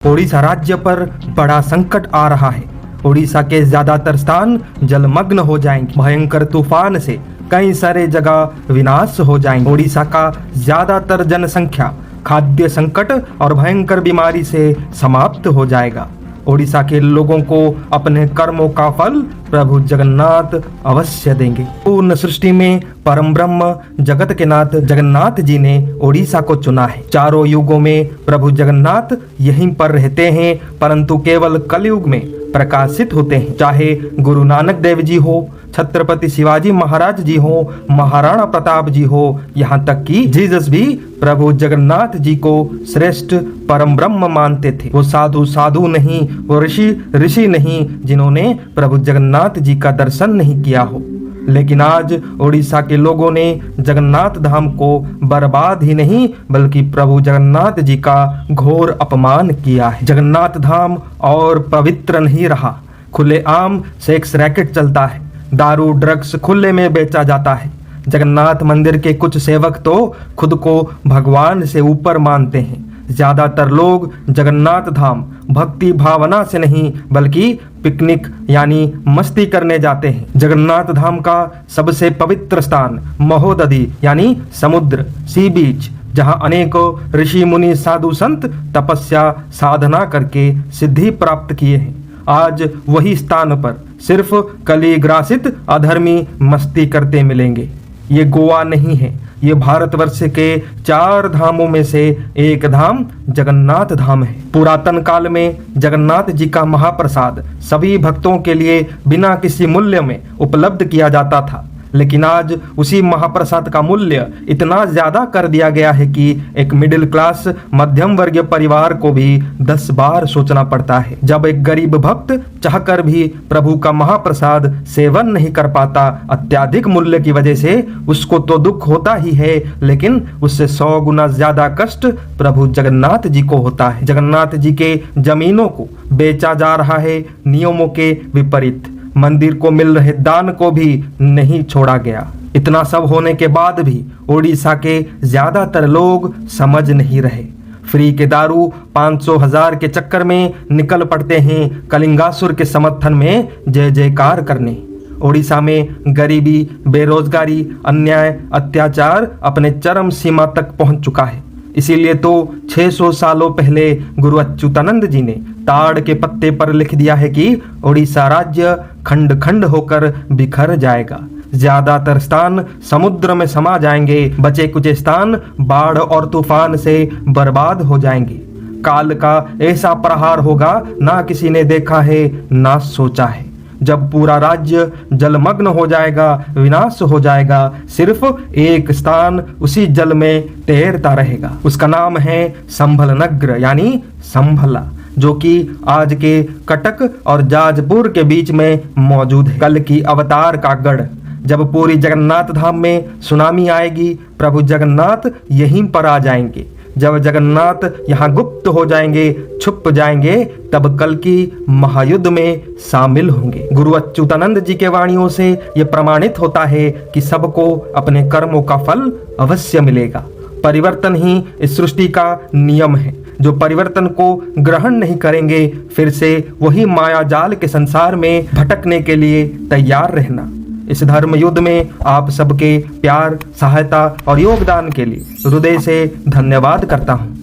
ओडिशा राज्य पर बड़ा संकट आ रहा है। ओडिशा के ज्यादातर स्थान जलमग्न हो जाएंगे। भयंकर तूफान से कई सारे जगह विनाश हो जाएंगे। ओडिशा का ज्यादातर जनसंख्या खाद्य संकट और भयंकर बीमारी से समाप्त हो जाएगा। ओडिशा के लोगों को अपने कर्मों का फल प्रभु जगन्नाथ अवश्य देंगे। पूर्ण सृष्टि में परम ब्रह्म जगत के नाथ जगन्नाथ जी ने ओडिशा को चुना है। चारों युगों में प्रभु जगन्नाथ यहीं पर रहते हैं, परंतु केवल कलयुग में प्रकाशित होते हैं। चाहे गुरु नानक देव जी हो, छत्रपति शिवाजी महाराज जी हो, महाराणा प्रताप जी हो, यहाँ तक कि जीसस भी प्रभु जगन्नाथ जी को श्रेष्ठ परम ब्रह्म मानते थे। वो साधु नहीं, वो ऋषि नहीं जिन्होंने प्रभु जगन्नाथ जी का दर्शन नहीं किया हो। लेकिन आज ओडिशा के लोगों ने जगन्नाथ धाम को बर्बाद ही नहीं बल्कि प्रभु जगन्नाथ जी का घोर अपमान किया है। जगन्नाथ धाम और पवित्र नहीं रहा। खुलेआम सेक्स रैकेट चलता है, दारू ड्रग्स खुले में बेचा जाता है। जगन्नाथ मंदिर के कुछ सेवक तो खुद को भगवान से ऊपर मानते हैं। ज्यादातर लोग जगन्नाथ धाम भक्ति भावना से नहीं बल्कि पिकनिक यानी मस्ती करने जाते हैं। जगन्नाथ धाम का सबसे पवित्र स्थान महोदधि यानी समुद्र, सी बीच, जहां अनेकों ऋषि मुनि साधु संत तपस्या साधना करके सिद्धि प्राप्त किए हैं। आज वही स्थान पर सिर्फ कलिग्रासित अधर्मी मस्ती करते मिलेंगे। ये गोवा नहीं है, ये भारतवर्ष के 4 धामों में से एक धाम जगन्नाथ धाम है। पुरातन काल में जगन्नाथ जी का महाप्रसाद सभी भक्तों के लिए बिना किसी मूल्य में उपलब्ध किया जाता था, लेकिन आज उसी महाप्रसाद का मूल्य इतना ज्यादा कर दिया गया है कि एक मिडिल क्लास मध्यम वर्गीय परिवार को भी 10 बार सोचना पड़ता है। जब एक गरीब भक्त चाहकर भी प्रभु का महाप्रसाद सेवन नहीं कर पाता अत्याधिक मूल्य की वजह से, उसको तो दुख होता ही है, लेकिन उससे 100 गुना ज्यादा कष्ट प्रभु जगन्नाथ जी को होता है। जगन्नाथ जी के जमीनों को बेचा जा रहा है नियमों के विपरीत। मंदिर को मिल रहे दान को भी नहीं छोड़ा गया। इतना सब होने के बाद भी ओडिशा के ज्यादातर लोग समझ नहीं रहे। फ्री के दारू 500,000 के चक्कर में निकल पड़ते हैं कलिंगासुर के समर्थन में जय जयकार करने। ओडिशा में गरीबी, बेरोजगारी, अन्याय, अत्याचार अपने चरम सीमा तक पहुंच चुका है। इसीलिए तो 600 सालों पहले गुरु अच्युतानंद जी ने ताड़ के पत्ते पर लिख दिया है कि ओडिशा राज्य खंड खंड होकर बिखर जाएगा। ज्यादातर स्थान समुद्र में समा जाएंगे, बचे कुछ स्थान बाढ़ और तूफान से बर्बाद हो जाएंगे। काल का ऐसा प्रहार होगा ना किसी ने देखा है ना सोचा है। जब पूरा राज्य जलमग्न हो जाएगा, विनाश हो जाएगा, सिर्फ एक स्थान उसी जल में तैरता रहेगा। उसका नाम है संभल नगर यानी संभला, जो कि आज के कटक और जाजपुर के बीच में मौजूद है। कल की अवतार का गढ़। जब पूरी जगन्नाथ धाम में सुनामी आएगी, प्रभु जगन्नाथ यहीं पर आ जाएंगे। जब जगन्नाथ यहाँ गुप्त हो जाएंगे, छुप जाएंगे, तब कल की महायुद्ध में शामिल होंगे। गुरु अच्युतानंद जी के वाणियों से यह प्रमाणित होता है कि सबको अपने कर्मों का फल अवश्य मिलेगा। परिवर्तन ही इस सृष्टि का नियम है। जो परिवर्तन को ग्रहण नहीं करेंगे, फिर से वही माया जाल के संसार में भटकने के लिए तैयार रहना। इस धर्म युद्ध में आप सबके प्यार, सहायता और योगदान के लिए हृदय से धन्यवाद करता हूँ।